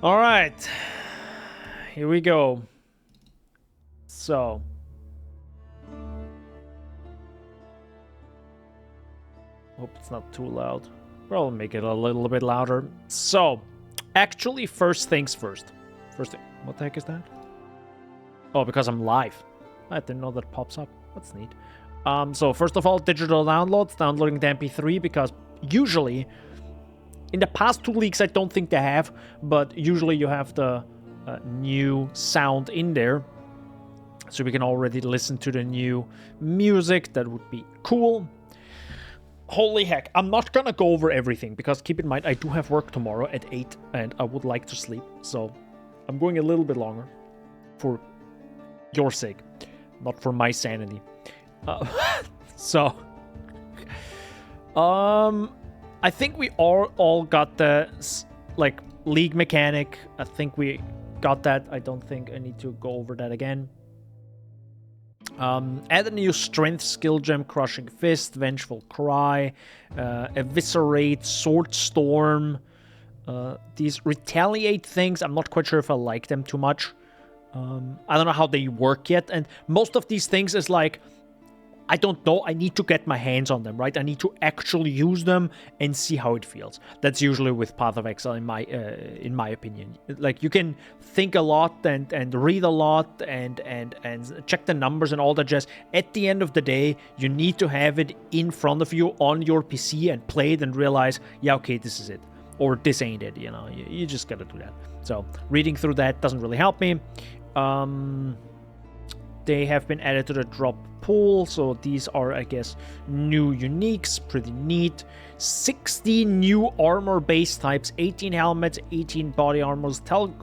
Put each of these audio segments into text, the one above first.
All right, here we go. So, hope it's not too loud. Probably make it a little bit louder. So, actually, first things first. First thing, what the heck is that? Oh, because I'm live. I didn't know that pops up. That's neat. So first of all, digital downloads, downloading the MP3, because usually, in the past 2 weeks, I don't think they have, but usually you have the new sound in there. So we can already listen to the new music. That would be cool. Holy heck, I'm not gonna go over everything, because keep in mind, I do have work tomorrow at 8, and I would like to sleep. So I'm going a little bit longer for your sake, not for my sanity. So, I think we all got the, like, league mechanic. I think we got that. I don't think I need to go over that again. Add a new strength skill gem, Crushing Fist, Vengeful Cry, Eviscerate, Sword Storm. These retaliate things, I'm not quite sure if I like them too much. I don't know how they work yet, and most of these things is like, I don't know, I need to get my hands on them, right? I need to actually use them and see how it feels. That's usually with Path of Exile in my opinion. Like, you can think a lot and read a lot and check the numbers and all that jazz. At the end of the day, you need to have it in front of you on your PC and play it and realize, yeah, okay, this is it. Or this ain't it, you know, you just gotta do that. So, reading through that doesn't really help me. They have been added to the drop pool, so these are, I guess, new uniques. Pretty neat. 60 new armor base types, 18 helmets, 18 body armors, 12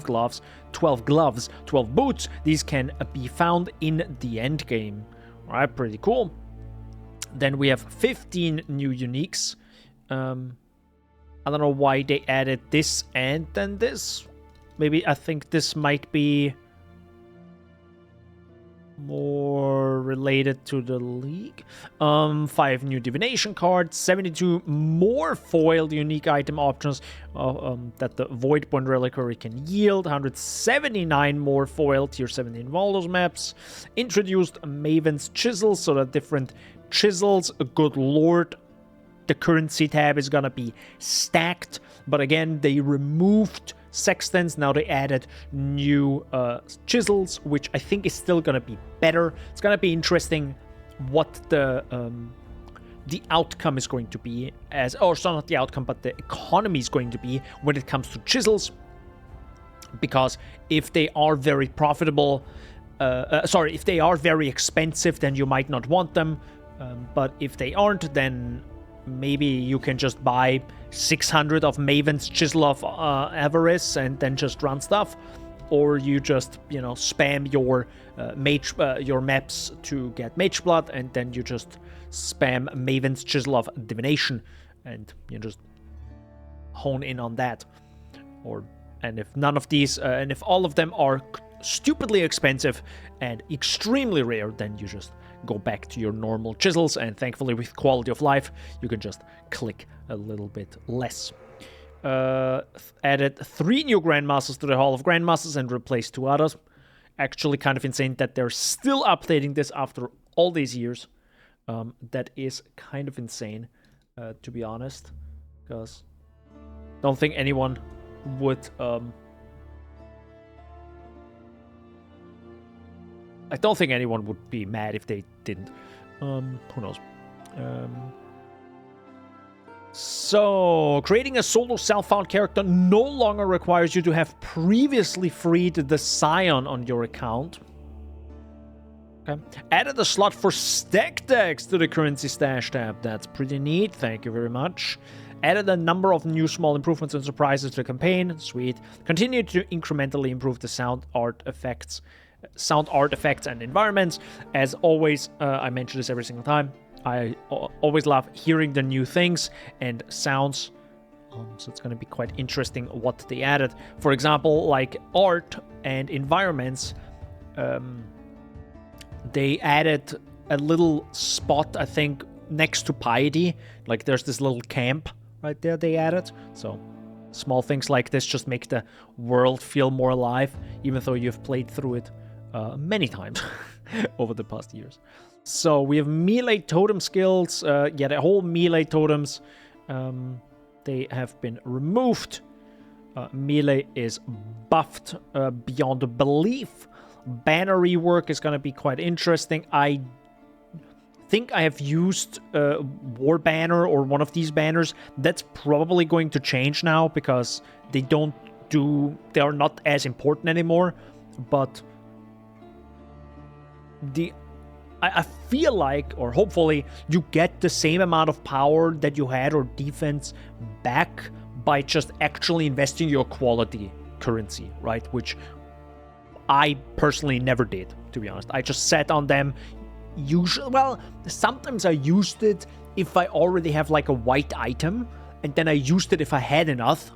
gloves, 12 boots. These can be found in the end game. All right, pretty cool. Then we have 15 new uniques. I don't know why they added this and then this. Maybe I think this might be more related to the league. 5 new divination cards, 72 more foiled unique item options that the Void Point Reliquary can yield, 179 more foiled tier 17 Valdos maps, introduced Maven's Chisels, so that different chisels, a good lord, the currency tab is gonna be stacked, but again, they removed sextants. Now they added new chisels, which I think is still gonna be better. It's gonna be interesting what the outcome is going to be, or so not the outcome, but the economy is going to be when it comes to chisels. Because if they are very profitable, if they are very expensive, then you might not want them. But if they aren't, then maybe you can just buy 600 of Maven's Chisel of Avarice and then just run stuff, or you just, you know, spam your your maps to get Mage Blood, and then you just spam Maven's Chisel of Divination, and you just hone in on that. And if none of these, and if all of them are stupidly expensive and extremely rare, then you just go back to your normal chisels, and thankfully with quality of life, you can just click a little bit less. Added 3 new Grandmasters to the Hall of Grandmasters and replaced 2 others. Actually kind of insane that they're still updating this after all these years. That is kind of insane, to be honest, because I don't think anyone would... I don't think anyone would be mad if they didn't. Who knows? So, creating a solo self-found character no longer requires you to have previously freed the Scion on your account. Okay. Added a slot for stack decks to the currency stash tab. That's pretty neat. Thank you very much. Added a number of new small improvements and surprises to the campaign. Sweet. Continued to incrementally improve the sound art effects and environments. As always, I mention this every single time. I always love hearing the new things and sounds. So it's going to be quite interesting what they added. For example, like art and environments, they added a little spot, I think, next to Piety. Like there's this little camp right there they added. So Small things like this just make the world feel more alive, even though you've played through it many times over the past years. So we have melee totem skills. Yeah, the whole melee totems, they have been removed. Melee is buffed beyond belief. Banner rework is going to be quite interesting. I think I have used War Banner or one of these banners. That's probably going to change now because they are not as important anymore. But I feel like, or hopefully, you get the same amount of power that you had or defense back by just actually investing your quality currency, right? Which I personally never did, to be honest. I just sat on them. Usually, well, sometimes I used it if I already have like a white item, and then I used it if I had enough.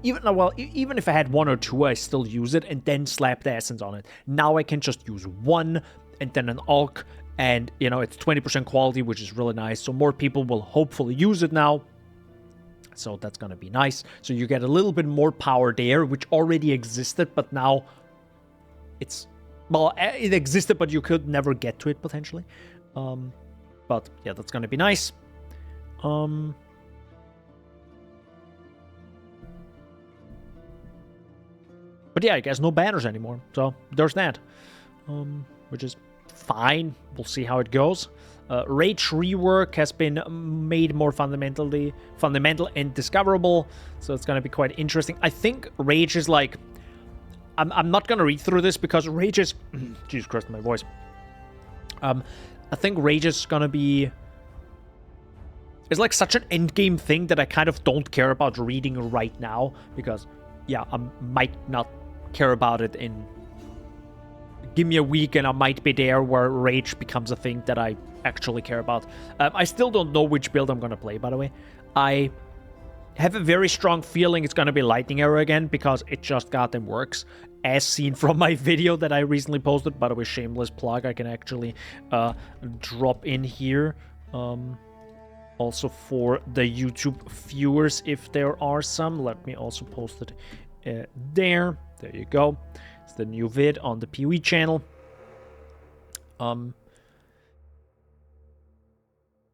Even if I had one or two, I still use it and then slap the essence on it. Now I can just use one and then an Alk, and you know, it's 20% quality, which is really nice. So more people will hopefully use it now. So that's gonna be nice. So you get a little bit more power there, which already existed, but now it's, well, it existed, but you could never get to it potentially. But yeah, that's gonna be nice. But yeah, I guess no banners anymore. So there's that, which is fine. We'll see how it goes. Rage rework has been made more fundamental and discoverable, so it's gonna be quite interesting. I think Rage is like, I'm not gonna read through this because Rage is Jesus Christ, my voice. I think Rage is gonna be, it's like such an endgame thing that I kind of don't care about reading right now, because yeah, I might not care about it in, give me a week and I might be there where Rage becomes a thing that I actually care about. I still don't know which build I'm gonna play, by the way. I have a very strong feeling it's gonna be Lightning Arrow again, because it just goddamn works, as seen from my video that I recently posted. By the way, shameless plug, I can actually drop in here, also for the YouTube viewers, if there are some. Let me also post it there you go. It's the new vid on the PoE channel.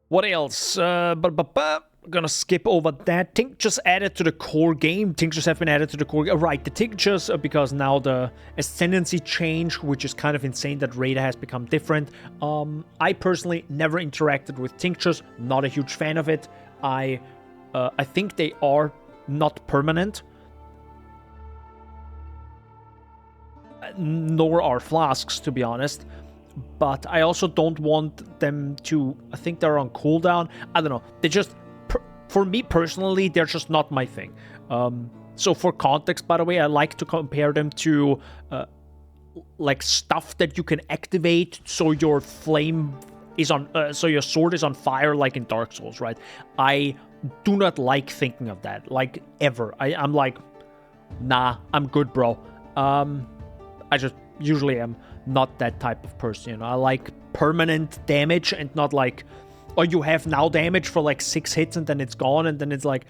What else? Gonna skip over that. Tinctures added to the core game. Tinctures have been added to the core game. Right, the tinctures, because now the ascendancy changed, which is kind of insane that Raider has become different. I personally never interacted with tinctures. Not a huge fan of it. I think they are not permanent. Nor are flasks, to be honest. But I also don't want them to, I think they're on cooldown. I don't know. They just, for me personally, they're just not my thing. So for context, by the way, I like to compare them to like stuff that you can activate so your flame is on, so your sword is on fire, like in Dark Souls, right? I do not like thinking of that, like, ever. I'm like, nah, I'm good, bro. I just usually am not that type of person, you know. I like permanent damage and not like, oh, you have now damage for like 6 hits and then it's gone, and then it's like,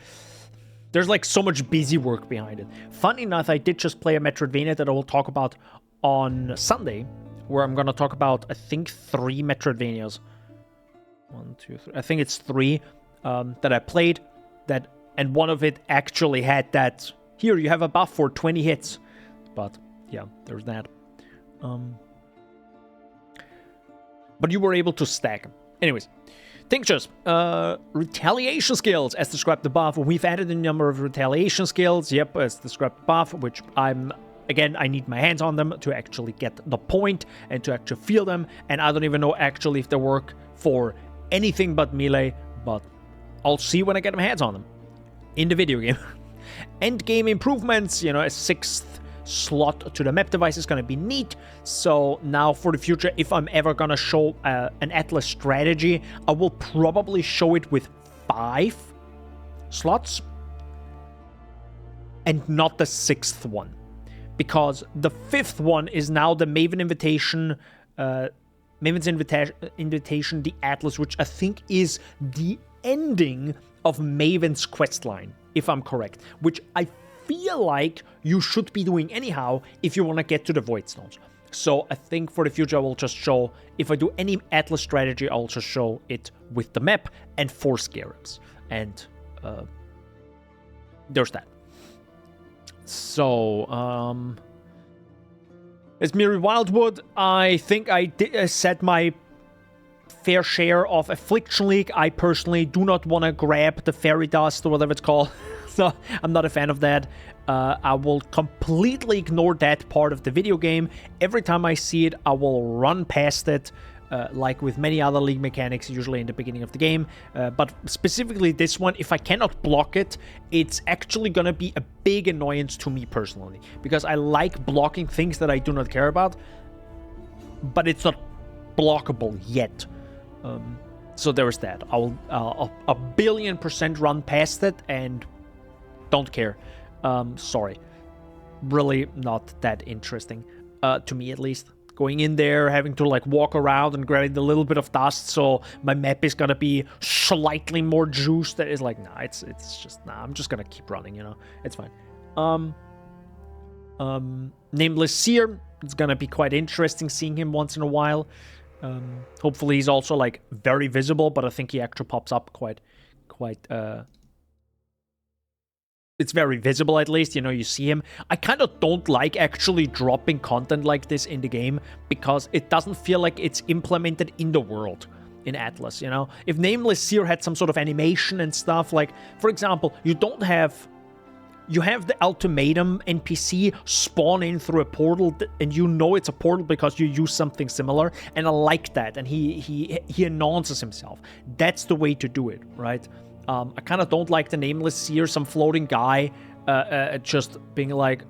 there's like so much busy work behind it. Funny enough, I did just play a Metroidvania that I will talk about on Sunday, where I'm gonna talk about, I think, 3 Metroidvanias. 1, 2, 3. I think it's 3 that I played, that, and one of it actually had that, here, you have a buff for 20 hits. But yeah, there's that. But you were able to stack them. Anyways, tinctures. Retaliation skills, as described above. We've added a number of retaliation skills. Yep, as described above, which again, I need my hands on them to actually get the point and to actually feel them. And I don't even know actually if they work for anything but melee, but I'll see when I get my hands on them in the video game. End game improvements, you know, a 6th slot to the map device is going to be neat. So now for the future, if I'm ever going to show an Atlas strategy, I will probably show it with 5 slots and not the 6th one, because the 5th one is now the Maven's Invitation, the Atlas, which I think is the ending of Maven's questline, if I'm correct, which I feel like you should be doing anyhow if you want to get to the Void Stones. So I think for the future I will just show, if I do any Atlas strategy, I'll just show it with the map and 4 Scarabs. And there's that. So, Esmiri Wildwood, I think I set my fair share of Affliction League. I personally do not want to grab the Fairy Dust or whatever it's called. So I'm not a fan of that. I will completely ignore that part of the video game. Every time I see it, I will run past it, like with many other League mechanics, usually in the beginning of the game. But specifically this one, if I cannot block it, it's actually going to be a big annoyance to me personally. Because I like blocking things that I do not care about, but it's not blockable yet. So there is that. I'll 1,000,000,000% run past it and don't care. Sorry. Really not that interesting. To me, at least. Going in there, having to, like, walk around and grabbing the little bit of dust, so my map is gonna be slightly more juiced. That is like, nah, it's just, nah, I'm just gonna keep running, you know? It's fine. Nameless Seer. It's gonna be quite interesting seeing him once in a while. Hopefully he's also, like, very visible, but I think he actually pops up quite, it's very visible, at least, you know, you see him. I kind of don't like actually dropping content like this in the game, because it doesn't feel like it's implemented in the world in Atlas, you know? If Nameless Seer had some sort of animation and stuff, like, for example, you have the Ultimatum NPC spawn in through a portal, and you know it's a portal because you use something similar, and I like that, and he announces himself. That's the way to do it, right? I kind of don't like the Nameless Seer, some floating guy, just being like,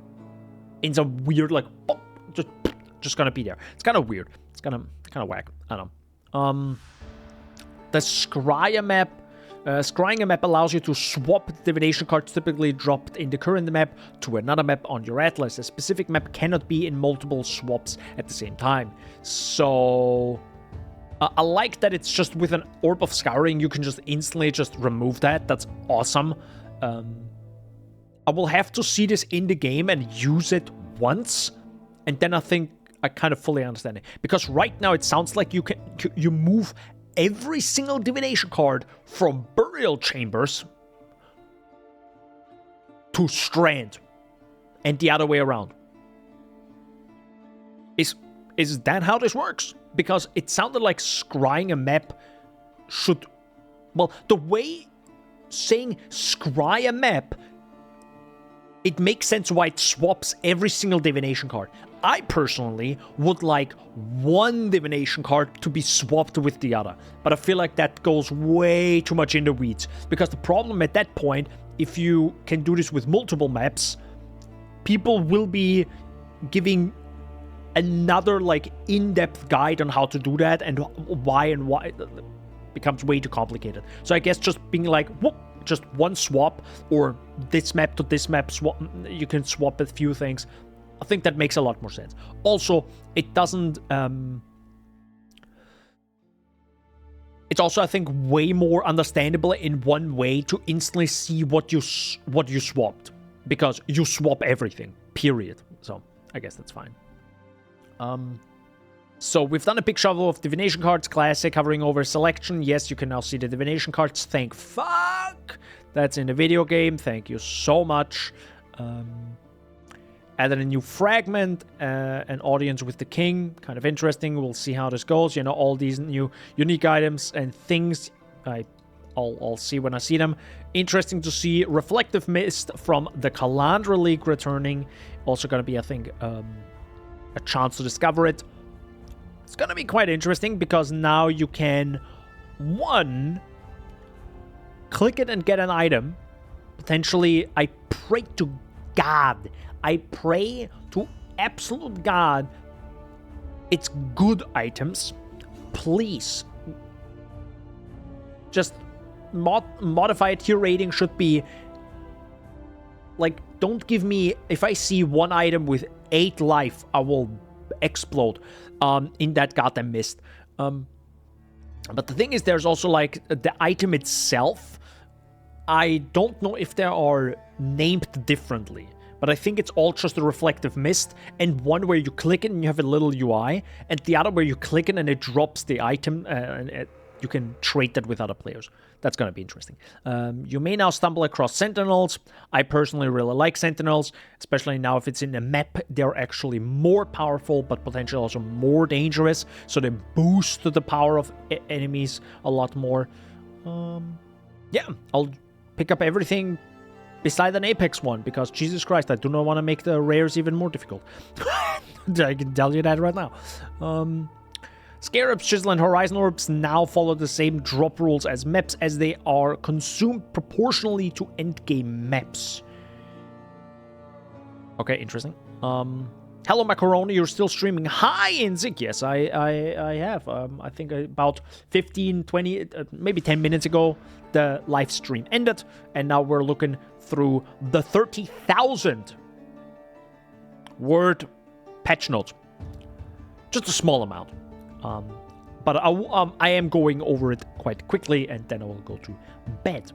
in some weird, like, just gonna be there. It's kind of weird. It's kind of whack. I don't know. The Scryer map. Scrying a map allows you to swap divination cards typically dropped in the current map to another map on your Atlas. A specific map cannot be in multiple swaps at the same time. So I like that it's just with an Orb of Scouring, you can just instantly just remove that. That's awesome. I will have to see this in the game and use it once, and then I think I kind of fully understand it. Because right now it sounds like you move every single divination card from Burial Chambers to Strand, and the other way around. Is that how this works? Because it sounded like scrying a map should... Well, the way saying scry a map, it makes sense why it swaps every single divination card. I personally would like one divination card to be swapped with the other, but I feel like that goes way too much in the weeds, because the problem at that point, if you can do this with multiple maps, people will be giving another, like, in-depth guide on how to do that, and why it becomes way too complicated. So I guess just being like, whoop, just one swap, or this map to this map swap, you can swap a few things. I think that makes a lot more sense. Also, it doesn't... it's also, I think, way more understandable in one way to instantly see what you swapped, because you swap everything, period. So I guess that's fine. So we've done a big shovel of divination cards, classic, hovering over selection. Yes, you can now see the divination cards. Thank fuck! That's in the video game. Thank you so much. Added a new fragment, an audience with the king. Kind of interesting. We'll see how this goes. You know, all these new unique items and things. I'll see when I see them. Interesting to see Reflective Mist from the Kalandra League returning. Also going to be, I think, a chance to discover it. It's gonna be quite interesting, because now you can, one, click it and get an item. Potentially, I pray to God. I pray to absolute God. It's good items. Please. Just modify it. Tier rating should be, like, don't give me, if I see one item with 8 life, I will explode in that goddamn mist. But the thing is, there's also, like, the item itself I don't know if they are named differently, but I think it's all just a reflective mist, and one where you click it and you have a little UI, and the other where you click it and it drops the item, and you can trade that with other players. That's going to be interesting. You may now stumble across sentinels. I personally really like sentinels, especially now if it's in a map. They're actually more powerful, but potentially also more dangerous, so they boost the power of enemies a lot more. Yeah, I'll pick up everything beside an Apex one, because Jesus Christ, I do not want to make the rares even more difficult. I can tell you that right now. Scarabs, Chisel, and Horizon Orbs now follow the same drop rules as maps, as they are consumed proportionally to endgame maps. Okay, interesting. Hello, Macaroni, you're still streaming. Hi, Inzik. Yes, I have. I think about 15, 20, maybe 10 minutes ago, the live stream ended, and now we're looking through the 30,000 word patch notes. Just a small amount. But I am going over it quite quickly, and then I will go to bed,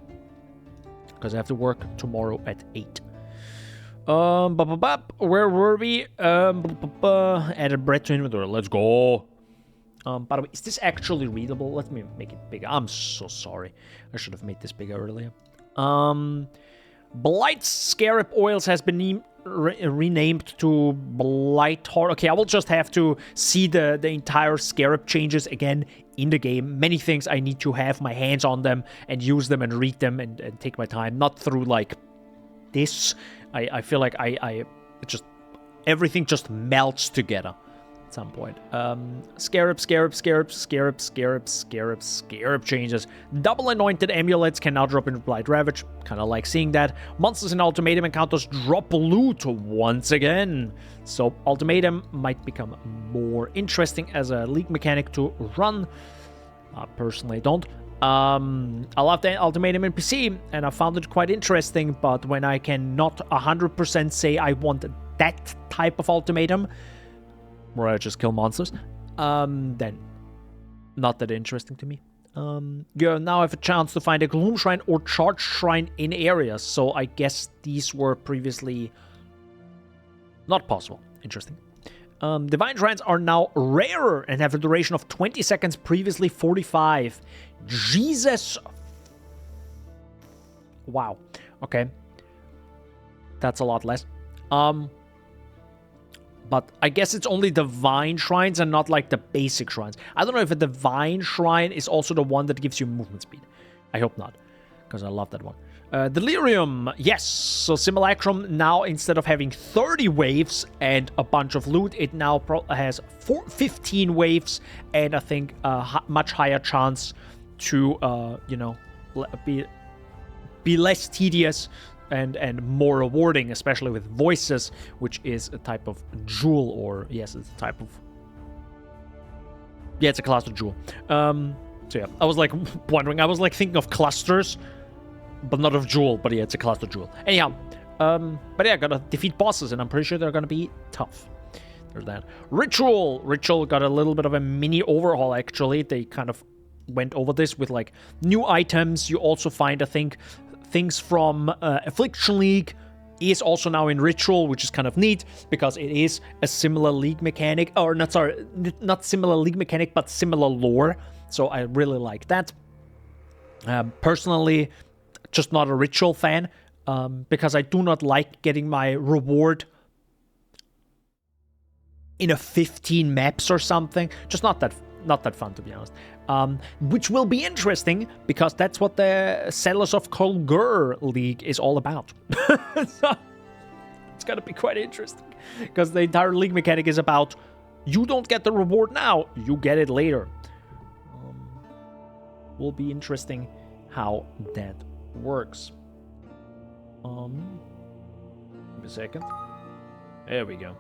because I have to work tomorrow at 8. Where were we? Added bread to inventory. Let's go. By the way, is this actually readable? Let me make it bigger. I'm so sorry. I should have made this bigger earlier. Blight Scarab Oils has been renamed to Blight Heart. Okay, I will just have to see the entire Scarab changes again in the game. Many things I need to have my hands on them and use them and read them and take my time. Not through like this. I feel like everything just melts together at some point. Scarab changes. Double anointed amulets can now drop into Blight Ravage. Kind of like seeing that. Monsters in Ultimatum encounters drop loot once again. So Ultimatum might become more interesting as a league mechanic to run. I personally don't. I love the Ultimatum in PC, and I found it quite interesting, but when I cannot 100% say I want that type of Ultimatum, where I just kill monsters, then not that interesting to me. You now have a chance to find a Gloom Shrine or Charge Shrine in areas, so I guess these were previously not possible. Interesting. Divine Shrines are now rarer and have a duration of 20 seconds, previously 45. Jesus. Wow. Okay. That's a lot less. But I guess it's only Divine Shrines and not like the basic shrines. I don't know if a Divine Shrine is also the one that gives you movement speed. I hope not, because I love that one. Delirium, yes. So Simulacrum now, instead of having 30 waves and a bunch of loot, it now has 15 waves and I think a much higher chance to, be less tedious and more rewarding, especially with voices, which is a type of jewel, or yes, it's a type of... Yeah, it's a cluster jewel. So yeah, I was like wondering, I was like thinking of clusters, but not of jewel, but yeah, it's a cluster jewel. Anyhow, but yeah, gotta defeat bosses, and I'm pretty sure they're gonna be tough. There's that. Ritual got a little bit of a mini overhaul, actually. They kind of went over this with like new items. You also find, I think, things from Affliction League is also now in Ritual, which is kind of neat, because it is a similar league mechanic, or not similar league mechanic, but similar lore. So I really like that. Personally, just not a Ritual fan, because I do not like getting my reward in a 15 maps or something. Just not that fun, to be honest. Which will be interesting, because that's what the Settlers of Kalguur League is all about. So, it's gonna be quite interesting, because the entire league mechanic is about, you don't get the reward now, you get it later. Will be interesting how that works. Give me a second. There we go.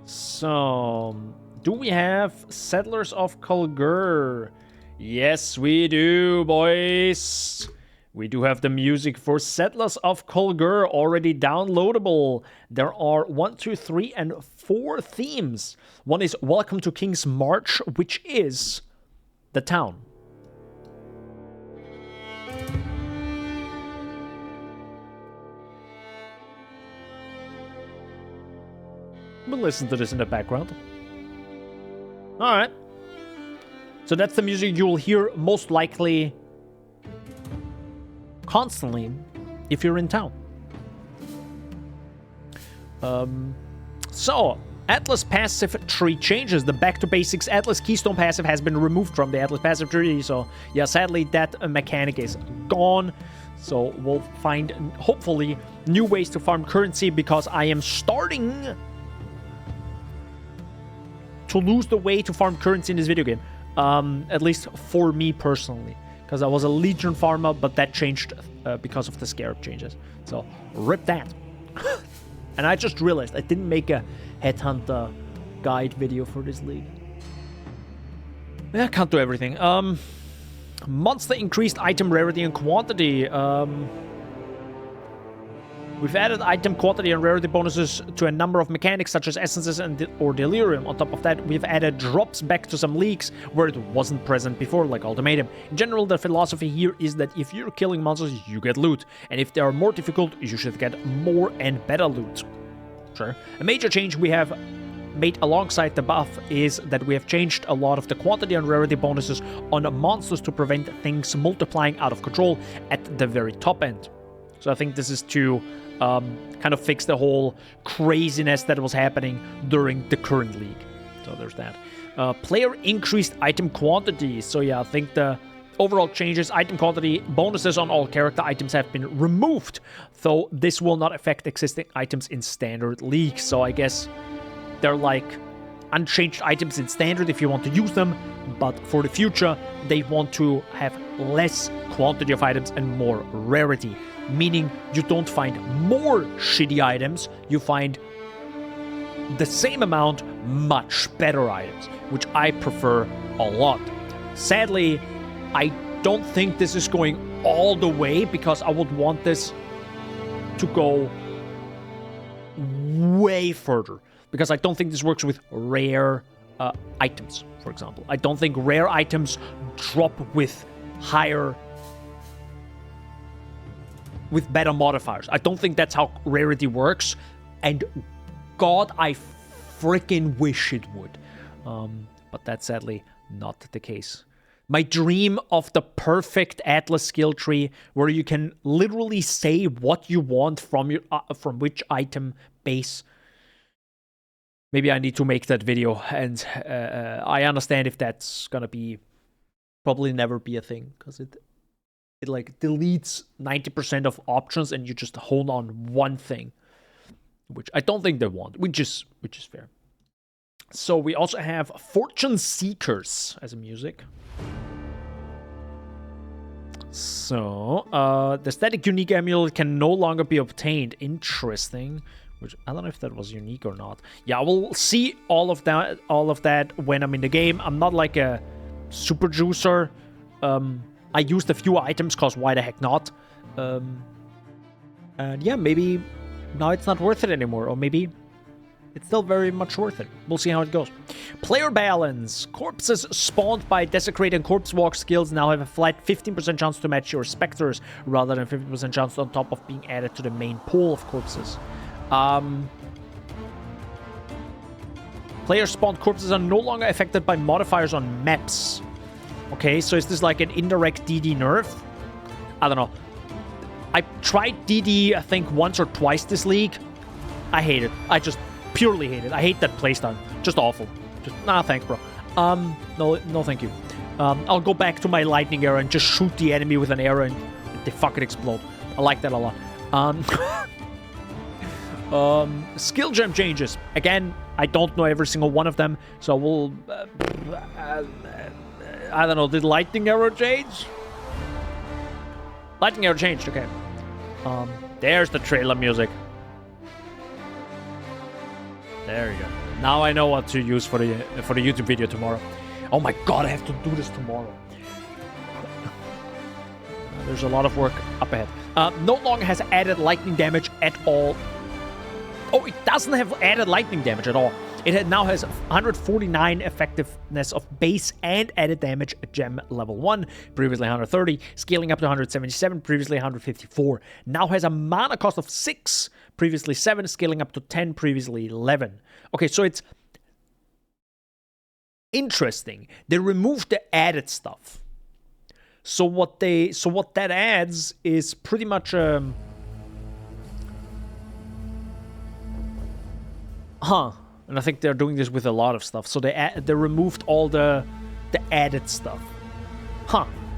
So, do we have Settlers of Kalguur? Yes, we do, boys. We do have the music for Settlers of Kalguur already downloadable. There are 1, 2, 3, and 4 themes. One is Welcome to King's March, which is the town. We'll listen to this in the background. Alright. So that's the music you'll hear most likely constantly if you're in town. So, Atlas passive tree changes. The Back to Basics Atlas Keystone passive has been removed from the Atlas passive tree. So, yeah, sadly, that mechanic is gone. So, we'll find, hopefully, new ways to farm currency because I am starting to lose the way to farm currency in this video game. At least for me personally. Because I was a Legion farmer, but that changed because of the Scarab changes. So, rip that. And I just realized I didn't make a Headhunter guide video for this league. Yeah, I can't do everything. Monster increased item rarity and quantity. We've added item quantity and rarity bonuses to a number of mechanics such as essences or delirium. On top of that, we've added drops back to some leagues where it wasn't present before, like Ultimatum. In general, the philosophy here is that if you're killing monsters, you get loot. And if they are more difficult, you should get more and better loot. Sure. A major change we have made alongside the buff is that we have changed a lot of the quantity and rarity bonuses on monsters to prevent things multiplying out of control at the very top end. So I think this is to kind of fix the whole craziness that was happening during the current league. So there's that. Player increased item quantity. So yeah, I think the overall changes, item quantity bonuses on all character items have been removed. Though this will not affect existing items in standard league. So I guess they're like unchanged items in standard if you want to use them. But for the future, they want to have less quantity of items and more rarity. Meaning you don't find more shitty items, you find the same amount much better items, which I prefer a lot. Sadly, I don't think this is going all the way because I would want this to go way further. Because I don't think this works with rare items, for example. I don't think rare items drop with better modifiers. I don't think that's how rarity works, and God, I freaking wish it would. But that's sadly not the case. My dream of the perfect Atlas skill tree, where you can literally say what you want from your from which item base. Maybe I need to make that video, and I understand if that's gonna be probably never be a thing, because it like deletes 90% of options and you just hold on one thing, which I don't think they want, which is fair. So we also have Fortune Seekers as a music. So the static unique amulet can no longer be obtained. Interesting. Which I don't know if that was unique or not. Yeah, we'll see all of that when I'm in the game. I'm not like a super juicer. I used a few items because why the heck not? And yeah, maybe now it's not worth it anymore, or maybe it's still very much worth it. We'll see how it goes. Player balance. Corpses spawned by Desecrate and Corpse Walk skills now have a flat 15% chance to match your specters, rather than 50% chance on top of being added to the main pool of corpses. Player spawned corpses are no longer affected by modifiers on maps. Okay, so is this like an indirect DD nerf? I don't know. I tried DD, I think, once or twice this league. I hate it. I just purely hate it. I hate that playstyle. Just awful. Just, nah, thanks, bro. No, thank you. I'll go back to my lightning arrow and just shoot the enemy with an arrow and they fucking explode. I like that a lot. Skill gem changes. Again, I don't know every single one of them, so we'll... I don't know, did lightning arrow change? Lightning arrow changed, okay. There's the trailer music. There you go. Now I know what to use for the YouTube video tomorrow. Oh my god, I have to do this tomorrow. There's a lot of work up ahead. No longer has added lightning damage at all. Oh, it doesn't have added lightning damage at all. It now has 149 effectiveness of base and added damage at gem level 1, previously 130, scaling up to 177, previously 154. Now has a mana cost of 6, previously 7, scaling up to 10, previously 11. Okay, so it's interesting. They removed the added stuff. So what that adds is pretty much And I think they're doing this with a lot of stuff. So they removed all the added stuff.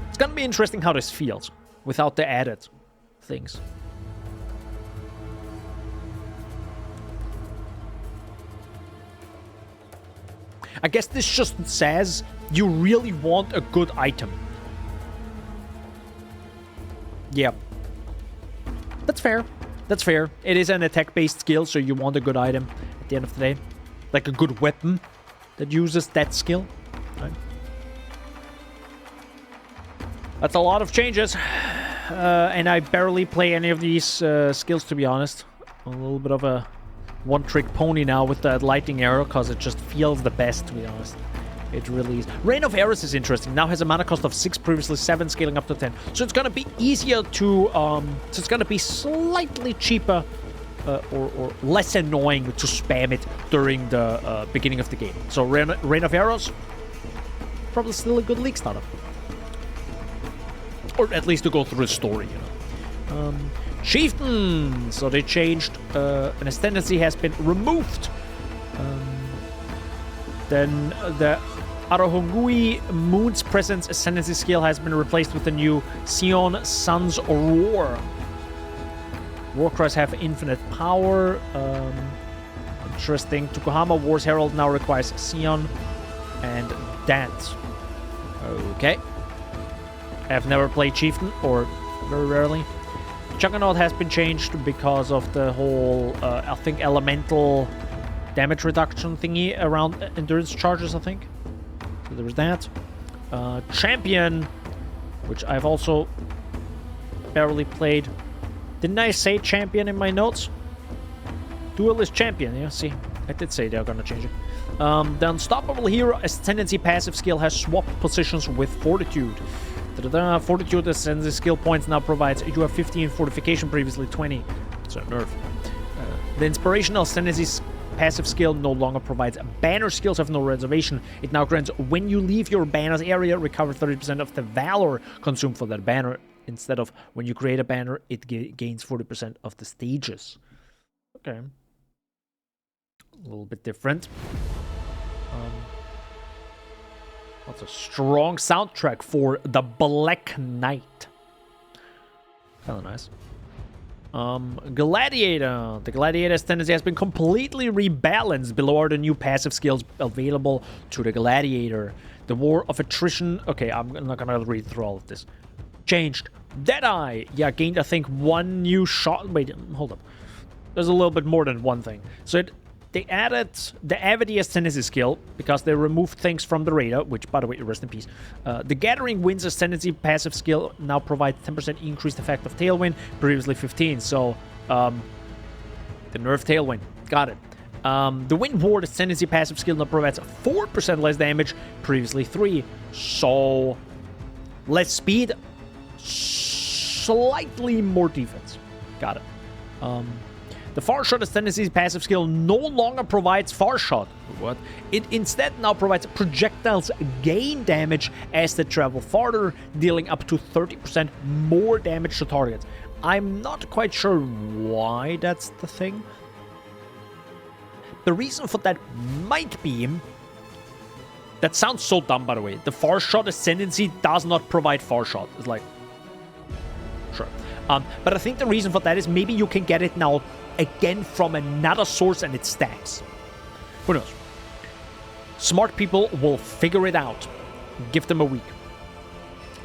It's gonna be interesting how this feels without the added things. I guess this just says you really want a good item. Yeah. That's fair. That's fair. It is an attack-based skill, so you want a good item at the end of the day. Like a good weapon that uses that skill. Right? That's a lot of changes. And I barely play any of these skills, to be honest. A little bit of a one-trick pony now with that lightning arrow, because it just feels the best, to be honest. It really is. Rain of Arrows is interesting. Now has a mana cost of 6, previously 7, scaling up to 10. So it's gonna be easier to... so it's gonna be slightly cheaper or less annoying to spam it during the beginning of the game. So Rain of Arrows, probably still a good League startup. Or at least to go through the story, you know. Chieftain! So they changed... an ascendancy has been removed. Then the Arahongui Moon's Presence Ascendancy skill has been replaced with the new Sion Sun's Roar. Warcries have infinite power. Interesting. Tokuhama War's Herald now requires Sion and Dance. Okay. I've never played Chieftain, or very rarely. Juggernaut has been changed because of the whole, I think, elemental damage reduction thingy around endurance charges, I think. So there was that. Champion, which I've also barely played. Didn't I say champion in my notes? Duelist champion, yeah, see. I did say they're gonna change it. The Unstoppable Hero Ascendancy passive skill has swapped positions with Fortitude. Fortitude Ascendancy skill points now provides you have 15 fortification, previously 20. So nerf. The Inspirational Ascendancy passive skill no longer provides banner skills, have no reservation. It now grants when you leave your banner's area, recover 30% of the valor consumed for that banner. Instead of when you create a banner, it gains 40% of the stages. Okay. A little bit different. That's a strong soundtrack for the Black Knight. Kind of nice. Gladiator. The Gladiator's tendency has been completely rebalanced. Below are the new passive skills available to the Gladiator. The War of Attrition. Okay, I'm not gonna read through all of this. Changed. Deadeye. Yeah, gained, I think, one new shot. Wait, hold up. There's a little bit more than one thing. So they added the Avity Ascendancy skill because they removed things from the radar, which, by the way, rest in peace. The Gathering Wind's Ascendancy passive skill now provides 10% increased effect of Tailwind, previously 15. So, the nerf Tailwind. Got it. The Wind Ward Ascendancy passive skill now provides 4% less damage, previously 3. So, less speed, slightly more defense. Got it. The Far Shot Ascendancy's passive skill no longer provides Far Shot. What? It instead now provides projectiles gain damage as they travel farther, dealing up to 30% more damage to targets. I'm not quite sure why that's the thing. The reason for that might be... That sounds so dumb, by the way. The Far Shot Ascendancy does not provide Far Shot. It's like... Sure. But I think the reason for that is maybe you can get it now again from another source and it stacks. Who knows? Smart people will figure it out. Give them a week.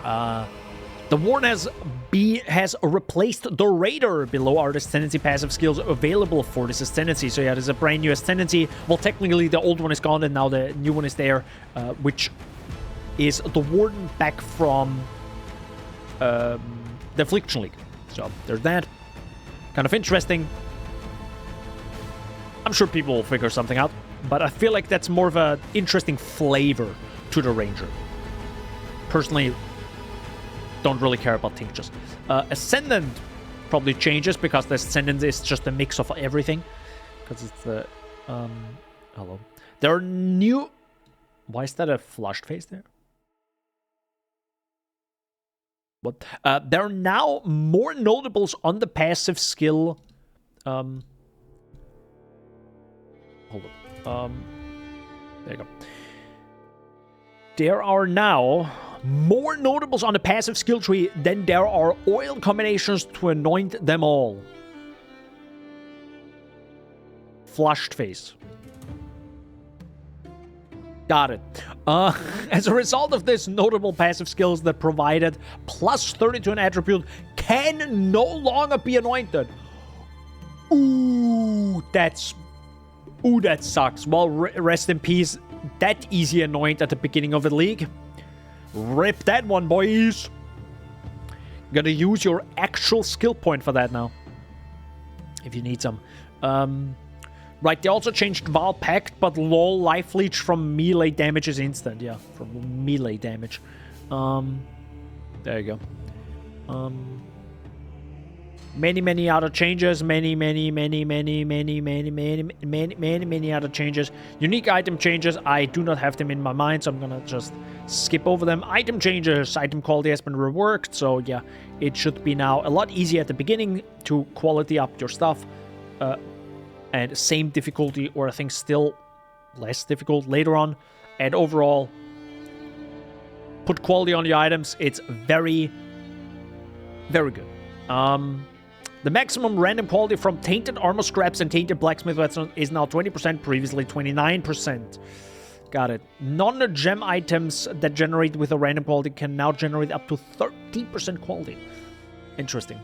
The Warden has replaced the Raider. Below are the Ascendancy passive skills available for this Ascendancy. So yeah, there's a brand new Ascendancy. Well, technically the old one is gone and now the new one is there, which is the Warden back from the Affliction League. So there's that. Kind of interesting. I'm sure people will figure something out, but I feel like that's more of an interesting flavor to the Ranger. Personally, don't really care about tinctures. Ascendant probably changes because the Ascendant is just a mix of everything. Because it's the... hello. There are new... Why is that a flushed face there? What? There are now more notables on the passive skill. Hold on. There you go. There are now more notables on the passive skill tree than there are oil combinations to anoint them all. Flushed face. Got it. As a result of this, notable passive skills that provided plus 30 to an attribute can no longer be anointed. Ooh, that sucks. Well, rest in peace. That easy anoint at the beginning of the league. Rip that one, boys. Gotta use your actual skill point for that now. If you need some. Right, they also changed Val Pact, but lol, life leech from melee damage is instant. Yeah, from melee damage. There you go. Many other changes. Many other changes. Unique item changes. I do not have them in my mind, so I'm gonna just skip over them. Item changes. Item quality has been reworked, so yeah, it should be now a lot easier at the beginning to quality up your stuff. And same difficulty, or I think still less difficult later on. And overall, put quality on the items. It's very, very good. The maximum random quality from tainted armor scraps and tainted blacksmith weapons is now 20%, previously 29%. Got it. Non-gem items that generate with a random quality can now generate up to 30% quality. Interesting.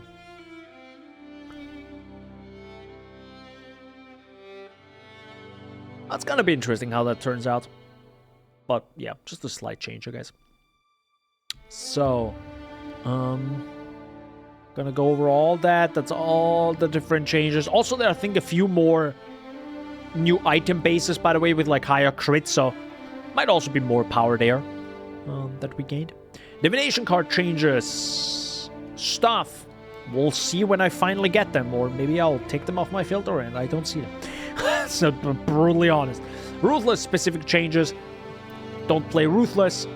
That's gonna be interesting how that turns out. But yeah, just a slight change, I guess. So, gonna go over all that. That's all the different changes. Also, there are, I think, a few more new item bases, by the way, with like higher crits. So, might also be more power there that we gained. Divination card changes. Stuff. We'll see when I finally get them, or maybe I'll take them off my filter and I don't see them. So brutally honest. Ruthless specific changes. Don't play Ruthless.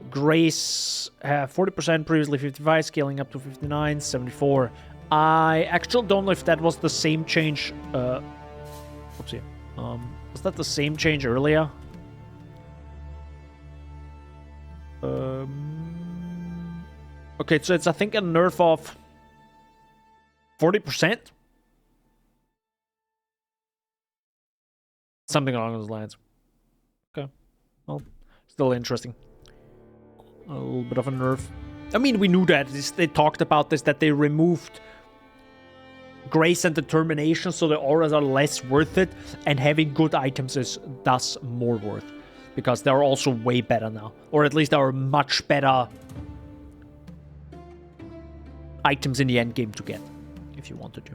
Grace 40%, previously 55, scaling up to 59, 74. I actually don't know if that was the same change. Oopsie. Was that the same change earlier? Okay, so it's I think a nerf of 40%. Something along those lines. Okay. Well, still interesting. A little bit of a nerf. I mean, we knew that. They talked about this, that they removed Grace and Determination, so the auras are less worth it, and having good items is thus more worth. Because they're also way better now. Or at least there are much better items in the end game to get, if you wanted to.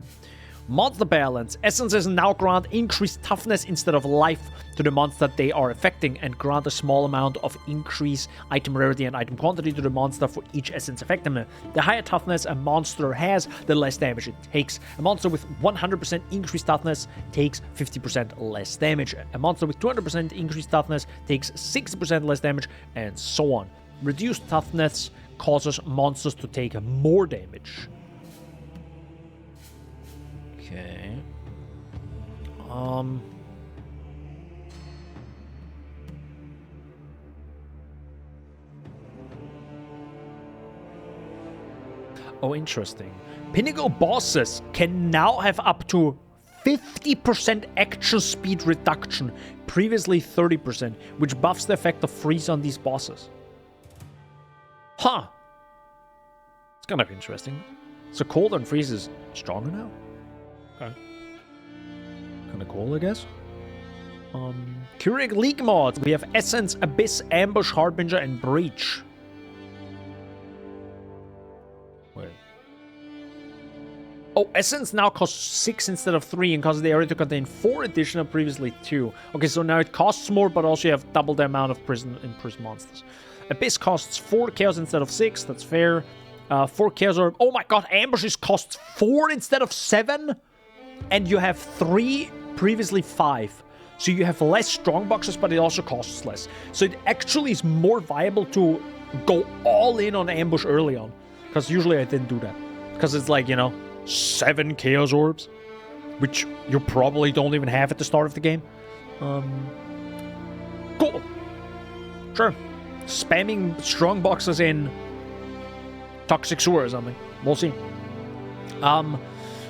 Monster balance. Essences now grant increased toughness instead of life to the monster they are affecting, and grant a small amount of increased item rarity and item quantity to the monster for each essence affecting them. The higher toughness a monster has, the less damage it takes. A monster with 100% increased toughness takes 50% less damage. A monster with 200% increased toughness takes 60% less damage, and so on. Reduced toughness causes monsters to take more damage. Okay. Oh, interesting. Pinnacle bosses can now have up to 50% action speed reduction, previously 30%, which buffs the effect of freeze on these bosses. Huh. It's gonna be interesting. So cold and freeze is stronger now? Okay. Kinda cool, I guess. Keurig League mods. We have Essence, Abyss, Ambush, Harbinger, and Breach. Wait. Oh, Essence now costs 6 instead of 3, and causes the area to contain 4 additional, previously 2. Okay, so now it costs more, but also you have double the amount of imprisoned monsters. Abyss costs 4 chaos instead of 6, that's fair. 4 Chaos Orb. Oh my god, ambushes cost 4 instead of 7. And you have 3, previously 5. So you have less strong boxes, but it also costs less. So it actually is more viable to go all in on ambush early on. Because usually I didn't do that. Because it's like, 7 Chaos Orbs. Which you probably don't even have at the start of the game. Cool. Sure. Spamming strong boxes in Toxic Sewer or something. We'll see.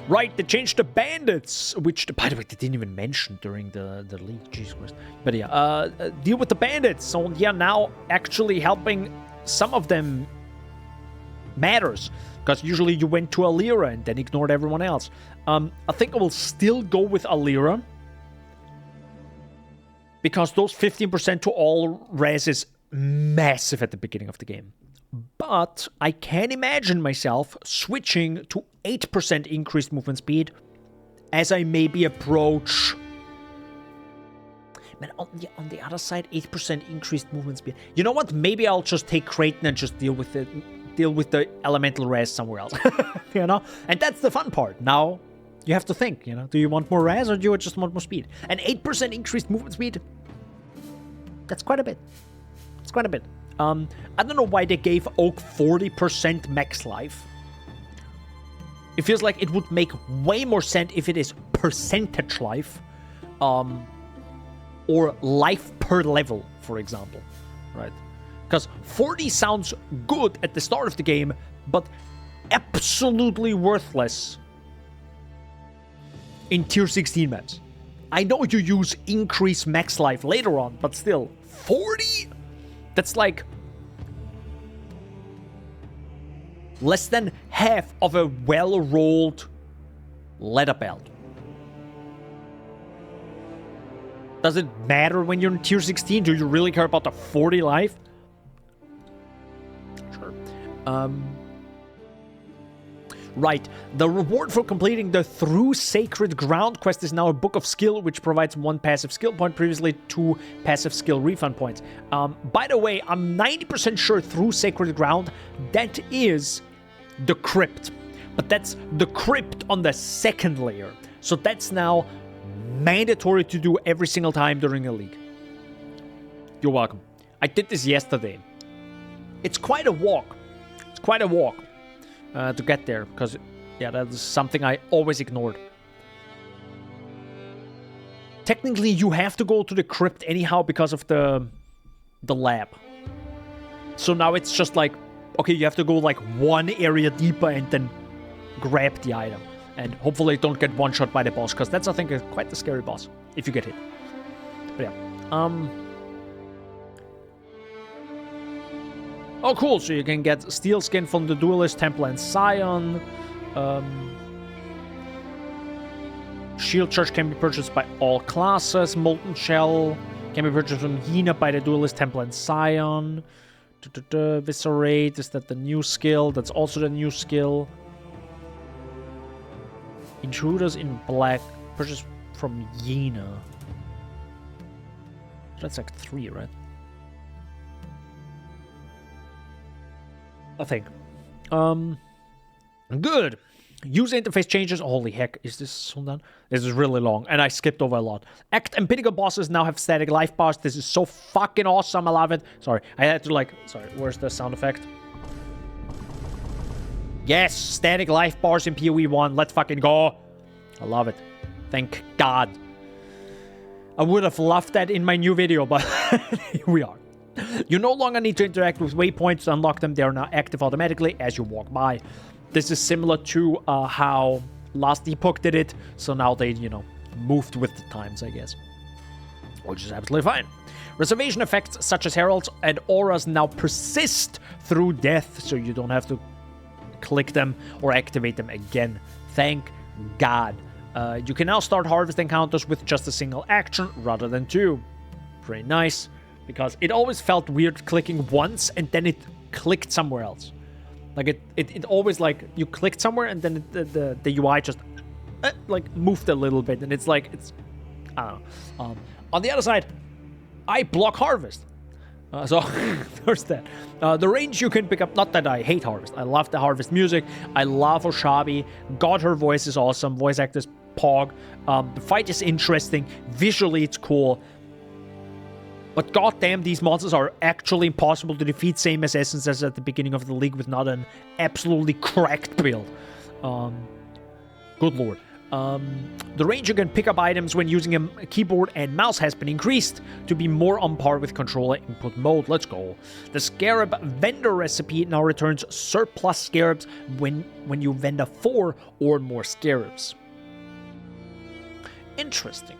Right, they changed the bandits, which, by the way, they didn't even mention during the league. Jesus Christ. But yeah, deal with the bandits. So yeah, now actually helping some of them matters. Because usually you went to Alira and then ignored everyone else. I think I will still go with Alira. Because those 15% to all res is massive at the beginning of the game. But I can imagine myself switching to 8% increased movement speed as I maybe approach... Man, on the other side, 8% increased movement speed. You know what? Maybe I'll just take Creighton and just deal with the elemental res somewhere else. And that's the fun part. Now, you have to think, do you want more res or do you just want more speed? And 8% increased movement speed, that's quite a bit. It's quite a bit. I don't know why they gave Oak 40% max life. It feels like it would make way more sense if it is percentage life. Or life per level, for example. Right? Because 40 sounds good at the start of the game, but absolutely worthless in tier 16 maps. I know you use increase max life later on, but still, 40? That's like less than half of a well-rolled leather belt. Does it matter when you're in tier 16? Do you really care about the 40 life? Sure. Right. The reward for completing the Through Sacred Ground quest is now a Book of Skill, which provides 1 passive skill point, previously 2 passive skill refund points. By the way, I'm 90% sure Through Sacred Ground, that is the crypt. But that's the crypt on the 2nd layer. So that's now mandatory to do every single time during a league. You're welcome. I did this yesterday. It's quite a walk. It's quite a walk. To get there, because yeah, that is something I always ignored. Technically, you have to go to the crypt anyhow because of the lab. So now it's just like, okay, you have to go like 1 area deeper and then grab the item. And hopefully don't get one-shot by the boss, because that's, I think, quite the scary boss, if you get hit. But yeah. Oh, cool. So you can get Steel Skin from the Duelist, Temple, and Scion. Shield Charge can be purchased by all classes. Molten Shell can be purchased from Hina by the Duelist, Temple, and Scion. Viscerate, is that the new skill? That's also the new skill. Intruders in Black, purchased from Yena. That's like 3, right? I think. Good. User interface changes. Holy heck, is this so done? This is really long, and I skipped over a lot. Act and Pinnacle bosses now have static life bars. This is so fucking awesome. I love it. Sorry, I had to sorry, where's the sound effect? Yes, static life bars in PoE 1. Let's fucking go. I love it. Thank God. I would have loved that in my new video, but here we are. You no longer need to interact with waypoints to unlock them. They are now active automatically as you walk by. This is similar to how Last Epoch did it. So now they, moved with the times, I guess. Which is absolutely fine. Reservation effects such as heralds and auras now persist through death. So you don't have to click them or activate them again. Thank God. You can now start harvest encounters with just a single action rather than 2. Pretty nice. Because it always felt weird clicking once and then it clicked somewhere else. Like it always you clicked somewhere and then the UI just moved a little bit, and it's I don't know. On the other side, I block harvest. So there's that. The range you can pick up, not that I hate Harvest. I love the Harvest music. I love Oshabi. God, her voice is awesome. Voice actress Pog. The fight is interesting. Visually, it's cool. But goddamn, these monsters are actually impossible to defeat, same as Essence as at the beginning of the league with not an absolutely cracked build. Good lord. The range you can pick up items when using a keyboard and mouse has been increased to be more on par with controller input mode. Let's go. The Scarab vendor recipe now returns surplus scarabs when you vendor 4 or more scarabs. Interesting.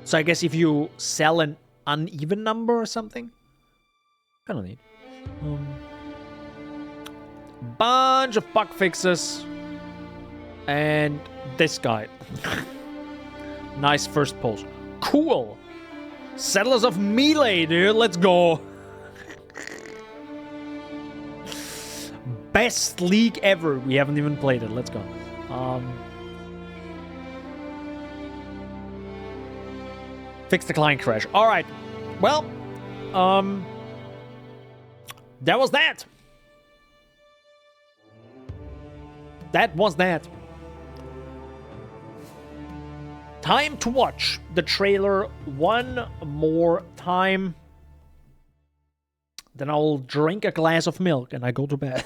So I guess if you sell an uneven number or something? Kind of neat. Bunch of bug fixes. And this guy. Nice first pose. Cool. Settlers of Melee, dude. Let's go. Best league ever. We haven't even played it. Let's go. Fix the client crash. All right. Well, that was that. That was that. Time to watch the trailer one more time. Then I'll drink a glass of milk and I go to bed.